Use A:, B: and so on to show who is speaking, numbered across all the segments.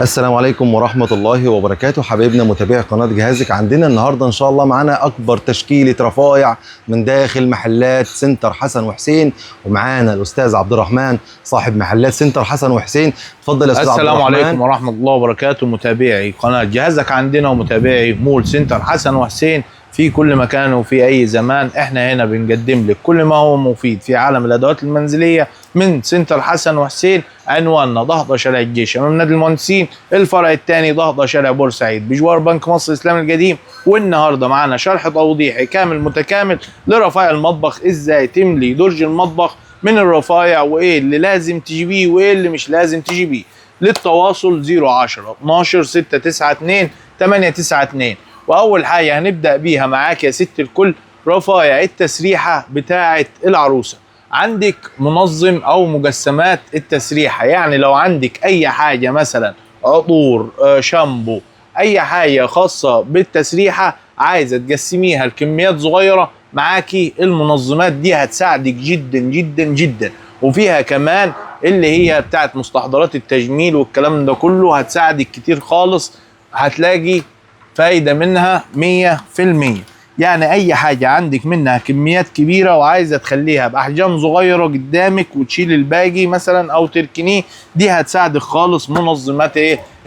A: السلام عليكم ورحمة الله وبركاته. حبايبنا متابعي قناة جهازك، عندنا النهاردة إن شاء الله معانا أكبر تشكيلة رفايع من داخل محلات سنتر حسن وحسين، ومعانا الأستاذ عبد الرحمن صاحب محلات سنتر حسن وحسين. اتفضل يا أستاذ عبد الرحمن.
B: السلام عليكم ورحمة الله وبركاته متابعي قناة جهازك عندنا ومتابعي مول سنتر حسن وحسين في كل مكان وفي أي زمان. احنا هنا بنقدم لك كل ما هو مفيد في عالم الأدوات المنزلية من سنتر حسن وحسين. عنواننا ضهضة شارع الجيش أمام نادي المهندسين، الفرع الثاني ضهضة شارع بورسعيد بجوار بنك مصر الإسلامي القديم. والنهارده معانا شرح توضيحي كامل متكامل لرفايع المطبخ، ازاي تملي درج المطبخ من الرفايع، وايه اللي لازم تجيبيه وايه اللي مش لازم تجيبيه. للتواصل 010 12 692 892. واول حاجه هنبدا بيها معاك يا ست الكل رفايع التسريحه بتاعه العروسه. عندك منظم او مجسمات التسريحه، يعني لو عندك اي حاجه مثلا عطور، شامبو، اي حاجه خاصه بالتسريحه عايزه تقسميها لكميات صغيره، معاكي المنظمات دي هتساعدك جدا جدا جدا. وفيها كمان اللي هي بتاعت مستحضرات التجميل والكلام ده كله، هتساعدك كتير خالص، هتلاقي فايدة منها 100%. يعني أي حاجة عندك منها كميات كبيرة وعايزة تخليها بأحجام صغيرة قدامك وتشيل الباقي مثلا أو تركنيه، دي هتساعدك خالص منظمات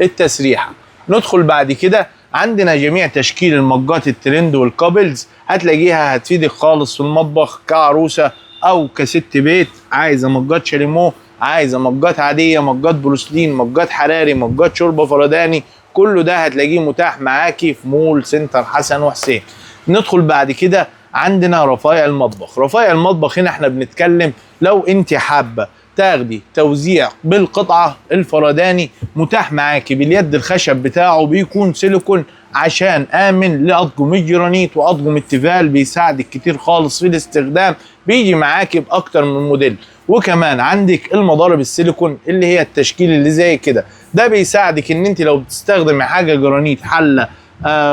B: التسريحة. ندخل بعد كده عندنا جميع تشكيل المجات الترند والكابلز، هتلاقيها هتفيدك خالص في المطبخ كعروسة أو كست بيت عايزة مجات شاليمو، عايزة مجات عادية، مجات بروسلين، مجات حراري، مجات شوربة فرداني، كله ده هتلاقيه متاح معاكي في مول سنتر حسن وحسين. ندخل بعد كده عندنا رفايع المطبخ. رفايع المطبخ هنا احنا بنتكلم لو انت حابة تاخدي توزيع بالقطعة، الفرداني متاح معاكي باليد، الخشب بتاعه بيكون سيليكون عشان آمن لأطقم الجرانيت وأطقم التيفال، بيساعدك كتير خالص في الاستخدام، بيجي معاكي بأكتر من موديل. وكمان عندك المضارب السيليكون اللي هي التشكيل اللي زي كده، ده بيساعدك ان انت لو بتستخدمي حاجة جرانيت، حلة،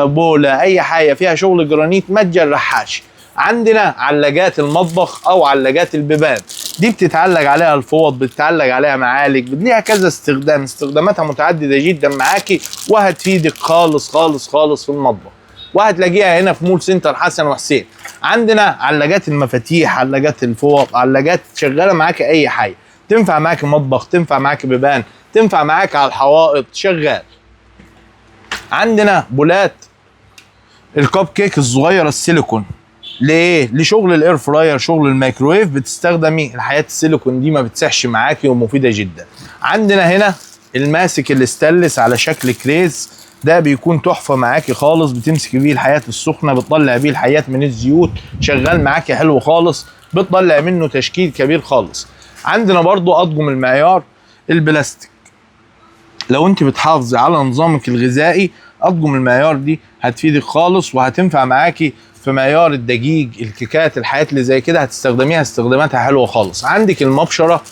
B: بولة، اي حاجة فيها شغل جرانيت ما تجرحهاش. عندنا علاجات المطبخ او علاجات البيبان، دي بتتعلق عليها الفوط، بتتعلق عليها معالق، ليها كذا استخدام، استخداماتها متعددة جدا معاكي وهتفيدك خالص خالص خالص في المطبخ، وهتلاقيها هنا في مول سنتر حسن وحسين. عندنا علاجات المفاتيح، علاجات الفوط، علاجات شغالة معاكي اي حاجة، تنفع معاكي مطبخ، تنفع معاكي بيبان، تنفع معاكي على الحوائط، شغال. عندنا بولات الكب كيك الصغيرة السيليكون، ليه؟ لشغل الاير فراير، شغل الميكرويف، بتستخدمي الحاجات السيليكون دي ما بتسحش معاكي ومفيده جدا. عندنا هنا الماسك الاستانلس على شكل كريز، ده بيكون تحفه معاكي خالص، بتمسكي بيه الحاجات السخنه، بتطلع بيه الحاجات من الزيوت، شغال معاكي حلو خالص، بتطلع منه تشكيل كبير خالص. عندنا برضو اطقم المعيار البلاستيك، لو انت بتحافظي على نظامك الغذائي اطقم المعيار دي هتفيدك خالص وهتنفع معاكي في معيار الدقيق، الكيكات، الحاجات اللي زي كده هتستخدميها، استخداماتها حلوه خالص. عندك المبشره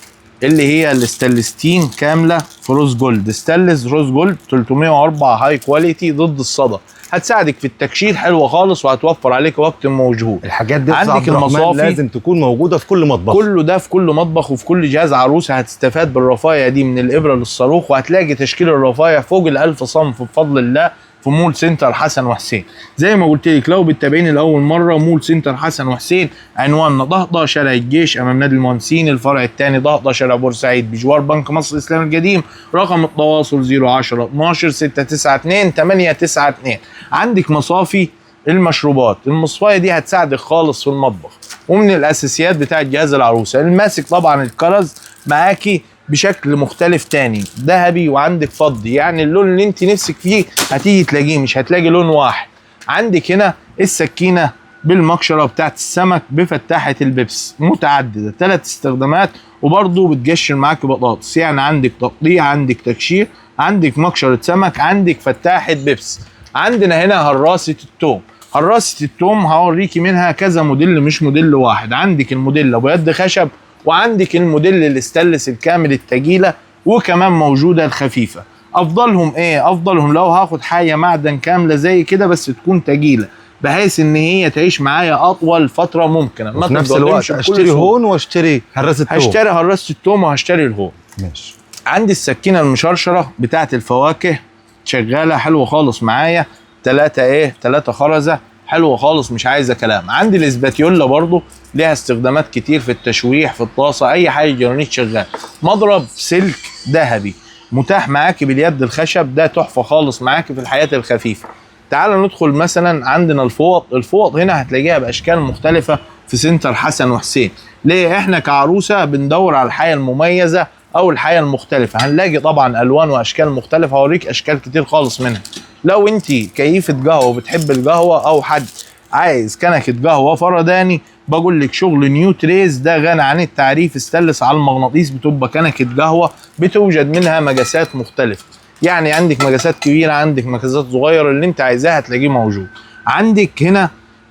B: اللي هي الاستانلستين كامله في روز جولد، ستانلس روز جولد 304 هاي كواليتي ضد الصدى، هتساعدك في التكشير حلوه خالص وهتوفر عليك وقت ومجهود.
A: الحاجات دي
B: عندك المصافي
A: لازم تكون موجوده في كل مطبخ،
B: كله ده في كل مطبخ وفي كل جهاز عروسه هتستفاد بالرفايع دي من الابره للصاروخ، وهتلاقي تشكيل الرفايع فوق ال1000 صنف بفضل الله في مول سنتر حسن وحسين. زي ما قلت لك لو بتتابعيني لاول مره، مول سنتر حسن وحسين عنواننا ضهضة شارع الجيش امام نادي المهندسين، الفرع الثاني ضهضة شارع بورسعيد بجوار بنك مصر الاسلامي القديم. رقم التواصل 010 12 692 892. عندك مصافي المشروبات، المصفايه دي هتساعدك خالص في المطبخ، ومن الاساسيات بتاعه جهاز العروسه. الماسك طبعا الكرز معاكي بشكل مختلف تاني، ذهبي وعندك فضي، يعني اللون اللي انت نفسك فيه هتيجي تلاقيه، مش هتلاقي لون واحد. عندك هنا السكينه بالمقشره بتاعت السمك بفتاحه البيبس، متعدده 3 استخدامات، وبرضه بتقشر معاك بطاطس، يعني عندك تقطيع، عندك تكشير، عندك مقشره سمك، عندك فتاحه بيبس. عندنا هنا هراسه التوم، هراسه التوم هوريكي منها كذا موديل مش موديل واحد، عندك الموديل ابو يد خشب، وعندك الموديل الاستانلس الكامل التقيله، وكمان موجوده الخفيفه. افضلهم ايه؟ افضلهم لو هاخد حاجه معدن كامله زي كده بس تكون تقيله، بحيث ان هي تعيش معايا اطول فتره ممكنه،
A: ما في نفس الوقت اشتري هون واشتري هراسه التوم.
B: هشتري هراسه التوم وهشتري الهون.
A: ماشي.
B: عندي السكينه المشرشره بتاعت الفواكه شغاله حلوه خالص معايا، 3 خرزه حلوه خالص مش عايزه كلام. عندي الاسباتيولا برضو ليها استخدامات كتير في التشويح، في الطاسه، اي حاجه جرانيت شغال. مضرب سلك ذهبي متاح معاكي باليد الخشب، ده تحفه خالص معاكي في الحياه الخفيفه. تعال ندخل مثلا عندنا الفوط هنا هتلاقيها باشكال مختلفه في سنتر حسن وحسين. ليه؟ احنا كعروسه بندور على الحياه المميزه او الحياه المختلفه، هنلاقي طبعا الوان واشكال مختلفه، هوريك اشكال كتير خالص منها. لو انت كيفه قهوه وبتحب القهوه، او حد عايز كنكه قهوه فرداني، بقول لك شغل نيو تريز ده غني عن التعريف. استلس على المغناطيس، بتبقى كنكه قهوه بتوجد منها مقاسات مختلفه، يعني عندك مقاسات كبيره، عندك مقاسات صغيره، اللي انت عايزاه هتلاقيه موجود. عندك هنا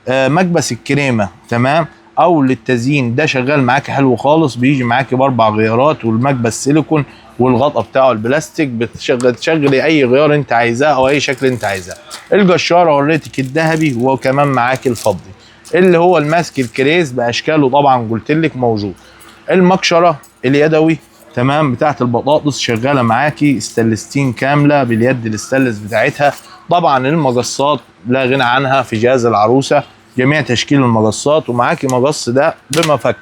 B: مكبس الكريمه، تمام، او للتزيين، ده شغال معاك حلو خالص، بيجي معاك ب4 غيارات، والمكبس سيليكون، والغطا بتاعه البلاستيك، بتشغلي اي غيار انت عايزاه او اي شكل انت عايزاه. الجشاره وريتك الذهبي، وكمان معاك الفضي اللي هو الماسك الكريز باشكاله طبعا قلت لك موجود. المكشره اليدوي، تمام، بتاعت البطاطس شغاله معاكي استلستين كامله باليد الاستلس بتاعتها. طبعا المقصات لا غنى عنها في جهاز العروسه، جميع تشكيل المقصات، ومعاكي مقص ده بمفك،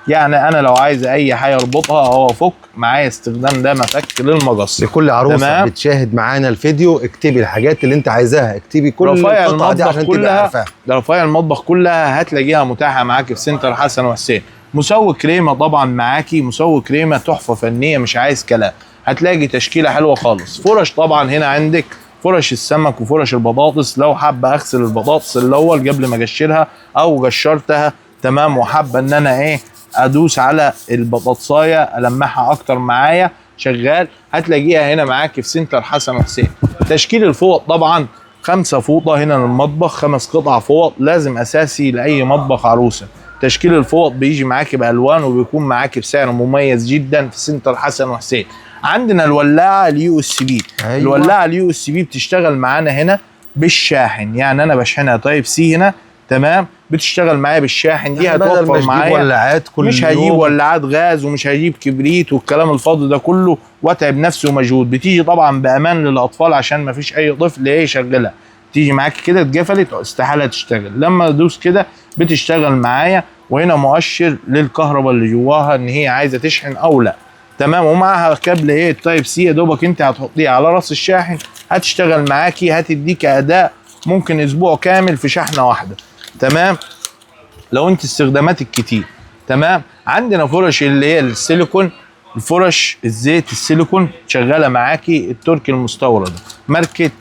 B: يعني انا لو عايز اي حاجه اربطها او افك معايا استخدام ده مفك للمقص.
A: لكل عروسه
B: تمام.
A: بتشاهد معانا الفيديو اكتبي الحاجات اللي انت عايزاها، اكتبي كل
B: رفايع
A: القطع دي
B: المطبخ
A: عشان تبقى
B: كلها،
A: عارفاها.
B: رفايع المطبخ كلها هتلاقيها متاحه معاكي في سنتر حسن وحسين. مسوي كريمه طبعا معاكي، مسوي كريمه تحفه فنيه مش عايز كلام، هتلاقي تشكيله حلوه خالص. فرش طبعا هنا عندك فرش السمك وفرش البطاطس، لو حابه اغسل البطاطس الاول قبل ما اقشرها او قشرتها، تمام، وحابه ان انا ادوس على البطاطسايه المعها اكتر معايا، شغال، هتلاقيها هنا معاكي في سنتر حسن وحسين. تشكيل الفوط طبعا 5 فوطه هنا للمطبخ، 5 قطع فوط لازم اساسي لاي مطبخ عروسه. تشكيل الفوط بيجي معاكي بالوان، وبيكون معاكي بسعر مميز جدا في سنتر حسن وحسين. عندنا الولاعه اليو اس بي.
A: أيوة.
B: الولاعه اليو اس بي بتشتغل معانا هنا بالشاحن، يعني انا بشحنها تايب سي هنا، تمام، بتشتغل معايا بالشاحن، دي هتوفر معايا،
A: ولاعات كل
B: مش هجيب ولعات غاز ومش هجيب كبريت والكلام الفاضي ده كله واتعب نفسي ومجهود. بتيجي طبعا بامان للاطفال عشان ما فيش اي طفل يشغلها، تيجي معاك كده اتقفلت استحاله تشتغل، لما ادوس كده بتشتغل معايا، وهنا مؤشر للكهرباء اللي جواها ان هي عايزه تشحن او لا، تمام، ومعها كابل التايب سي، يا دوبك انت هتحطيه على راس الشاحن هتشتغل معاكي، هتديك اداء ممكن اسبوع كامل في شحنه واحده، تمام، لو انت استخداماتك كتير. تمام. عندنا فرش اللي هي السيليكون، الفرش الزيت السيليكون شغاله معاكي التركي المستورده ماركه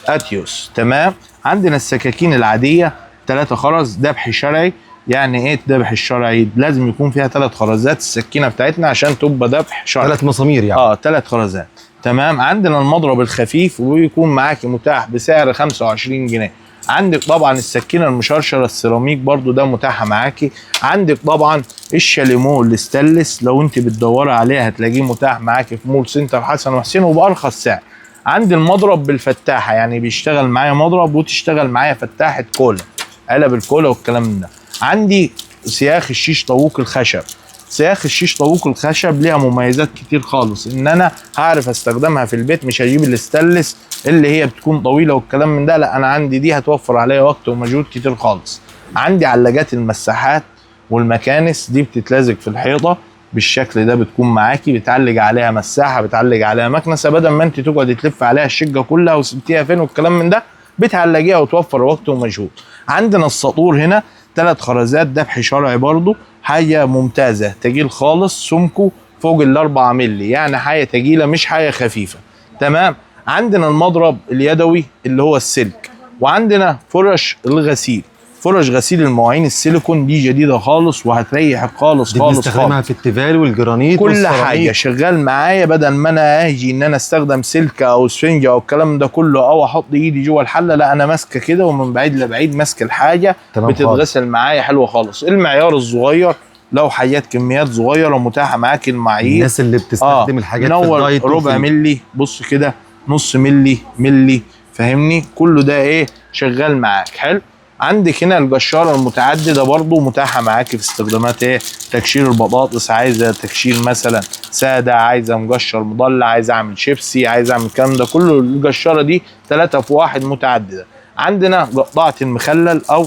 B: اتيوس. تمام. عندنا السكاكين العاديه 3 خرز ذبح شرعي. يعني ايه الذبح الشرعي؟ لازم يكون فيها 3 خرزات السكينه بتاعتنا عشان تبقى ذبح شرعي.
A: 3 مسامير يعني.
B: 3 خرزات. تمام. عندنا المضرب الخفيف ويكون معاكي متاح بسعر 25 جنيه. عندك طبعا السكينه المشرشره السيراميك برضو ده متاحه معاكي. عندك طبعا الشاليمو الاستانلس لو انت بتدوري عليه هتلاقيه متاح معاكي في مول سنتر حسن وحسين وبارخص سعر. عندي المضرب بالفتاحه، يعني بيشتغل معايا مضرب وتشتغل معايا فتاحه كولا، علب الكولا والكلام ده. عندي سياخ الشيش طاووق الخشب. سياخ الشيش طاووق الخشب ليها مميزات كتير خالص، ان انا هعرف استخدمها في البيت، مش هجيب الاستانلس اللي هي بتكون طويله والكلام من ده، لا انا عندي دي هتوفر عليا وقت ومجهود كتير خالص. عندي علاجات المساحات والمكانس دي بتتلزق في الحيطه بالشكل ده، بتكون معاكي بتعلق عليها مساحه، بتعلق عليها مكنسه، بدل ما انت تقعد تلف عليها الشقه كلها وسبتيها فين والكلام من ده، بتعلقيها وتوفر وقت ومجهود. عندنا السطور هنا 3 خرزات ذبح شرعي برضو، حاجه ممتازه، تقيل خالص، سمكه فوق ال4 مللي، يعني حاجه تقيله مش حاجه خفيفه. تمام. عندنا المضرب اليدوي اللي هو السلك، وعندنا فرش الغسيل، فرش غسيل المواعين السيليكون دي جديده خالص وهتريحك خالص
A: دي
B: خالص
A: بنستخدمها
B: خالص.
A: في التيفال والجرانيت
B: كل
A: والسيراميك.
B: حاجه شغال معايا، بدل ما انا اجي ان انا استخدم سلكه او سفنجه او الكلام ده كله او احط ايدي جوه الحله، لا انا ماسكه كده ومن بعيد لبعيد ماسك الحاجه بتتغسل معايا حلوه خالص. المعيار الصغير لو حاجات كميات صغيره متاحه معاك المعايير.
A: الناس اللي بتستخدم الحاجات في الدايت
B: ربع ملي، بص كده، نص ملي، ملي، فاهمني؟ كله ده شغال معاك حلو. عندك هنا الجشاره المتعدده برضو متاحه معاكي في استخدامات ايه؟ تكشير البطاطس، عايزه تكشير مثلا ساده، عايزه مجشر مضلع، عايزه اعمل شيبسي، عايزه اعمل الكلام ده كله. الجشاره دي 3 في 1 متعدده. عندنا قطعه المخلل او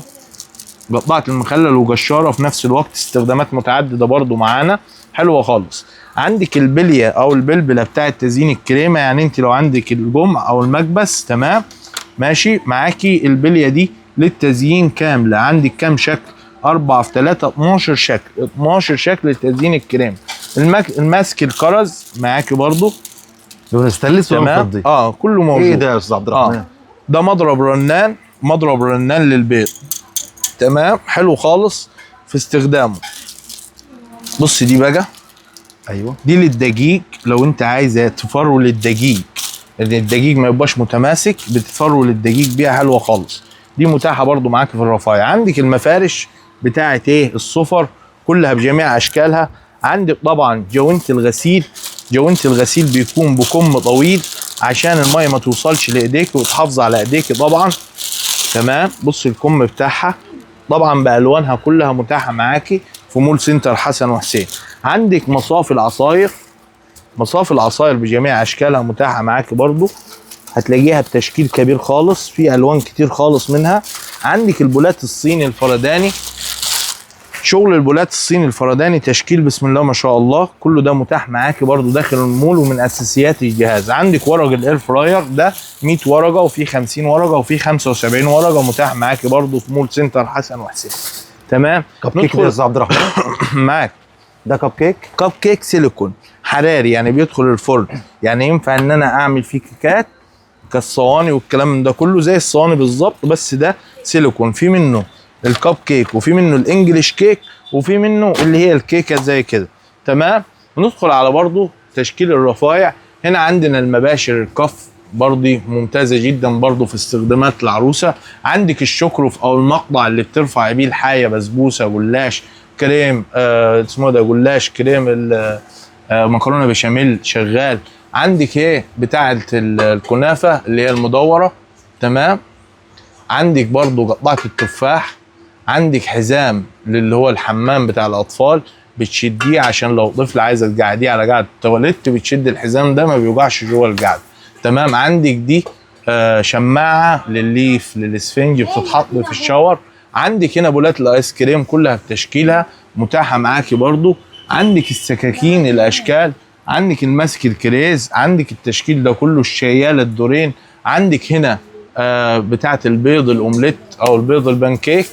B: قطعه المخلل وجشاره في نفس الوقت، استخدامات متعدده برضو معانا حلوه خالص. عندك البليه او البلبله بتاعه تزيين الكريمه، يعني انت لو عندك الجمع او المكبس تمام ماشي معاكي البليه دي للتزيين كامله. عندك كام شكل؟ 4 في 3 12 شكل، 12 شكل لتزيين الكريمه. الماسك الكرز معاكي برضو
A: لون ستانلس ولا فضي؟
B: كله موجود.
A: ايه ده يا استاذ عبد الرحمن؟
B: ده مضرب رنان، مضرب رنان للبيض تمام، حلو خالص في استخدامه. بص دي بقى،
A: ايوه
B: دي للدقيق، لو انت عايزه تفرول الدقيق ان الدقيق ما يبقاش متماسك، بتفرول الدقيق بيها حلوه خالص. دي متاحه برضو معاك في الرفايع. عندك المفارش بتاعه ايه؟ الصفر كلها بجميع اشكالها. عندك طبعا جوانت الغسيل، جوانت الغسيل بيكون بكم طويل عشان الميه ما توصلش لايديك وتحافظ على ايديك طبعا تمام. بص الكم بتاعها طبعا بالوانها كلها متاحه معاكي في مول سنتر حسن وحسين. عندك مصافي العصاير، مصافي العصاير بجميع اشكالها متاحه معاكي برضو، هتلاقيها بتشكيل كبير خالص، في الوان كتير خالص منها. عندك البولات الصيني الفرداني، شغل البولات الصيني الفرداني تشكيل بسم الله ما شاء الله، كله ده متاح معاكي برضو داخل المول ومن اساسيات الجهاز. عندك ورق الاير فراير ده 100 ورقه وفي 50 ورقه وفي 75 ورقه متاح معاكي برضو في مول سنتر حسن وحسين تمام.
A: كب كيك يا استاذ عبد الرحمن؟
B: معاك
A: ده كب كيك؟
B: كب كيك سيليكون حراري، يعني بيدخل الفرن، يعني ينفع ان انا اعمل فيه كيكات كالصواني والكلام من ده كله زي الصواني بالظبط، بس ده سيليكون. في منه الكب كيك وفي منه الانجليش كيك وفي منه اللي هي الكيكه زي كده تمام. ندخل على برضو تشكيل الرفايع. هنا عندنا المباشر الكف برضي ممتازه جدا برضو في استخدامات العروسه. عندك الشكرف او المقطع اللي بترفع بيه الحايه، بسبوسه، جلاش، كريم اسمه ده جلاش كريم، مكرونه بشاميل شغال. عندك ايه بتاعه الكنافه اللي هي المدوره تمام. عندك برضو قطعه التفاح. عندك حزام اللي هو الحمام بتاع الاطفال، بتشديه عشان لو طفل عايزه تقعديه على قاعده التواليت بتشد الحزام ده ما بيوجعش جوه القعده تمام. عندك دي شماعه للليف للاسفنج بتتحط في الشاور. عندك هنا بولات الايس كريم كلها بتشكيلها متاحه معاكي برضو. عندك السكاكين الاشكال، عندك الماسك الكريز، عندك التشكيل ده كله، الشياله الدورين. عندك هنا بتاعه البيض الاومليت او البيض البانكيك.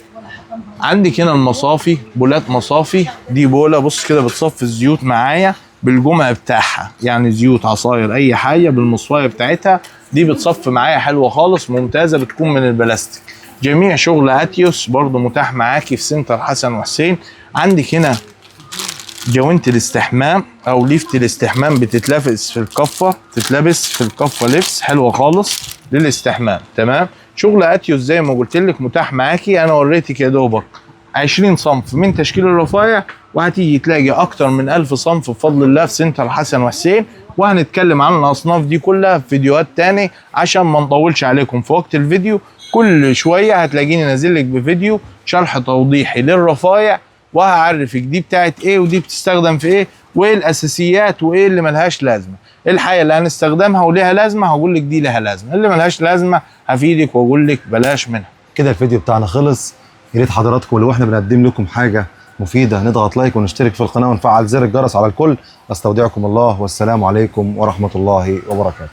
B: عندك هنا المصافي، بولات مصافي. دي بوله بص كده بتصفي الزيوت معايا بالجمع بتاعها، يعني زيوت عصاير اي حاجه بالمصفايه بتاعتها، دي بتصفي معايا حلوه خالص ممتازه، بتكون من البلاستيك. جميع شغل اتيوس برضو متاح معاكي في سنتر حسن وحسين. عندك هنا جوانت الاستحمام او ليفت الاستحمام بتتلبس في الكفه، تتلبس في الكفه لبس حلوه خالص للاستحمام تمام. شغل اتيوس زي ما قلت لك متاح معاكي. انا وريتك يا دوبك 20 صنف من تشكيل الرفايع، وهتيجي تلاقي اكتر من 1000 صنف بفضل الله في سنتر حسن وحسين. وهنتكلم عن الاصناف دي كلها في فيديوهات تاني عشان ما نطولش عليكم في وقت الفيديو. كل شويه هتلاقيني نازل لك بفيديو شرح توضيحي للرفايع، وهعرفك دي بتاعت ايه ودي بتستخدم في ايه وايه الاساسيات وايه اللي ملهاش لازمه. الحاجه اللي هنستخدمها وليها لازمه هقول لك دي لها لازمه، اللي ملهاش لازمه هفيدك واقول لك بلاش منها.
A: كده الفيديو بتاعنا خلص. يا ريت حضراتكم لو احنا بنقدم لكم حاجه مفيده نضغط لايك ونشترك في القناه ونفعل زر الجرس على الكل. استودعكم الله والسلام عليكم ورحمه الله وبركاته.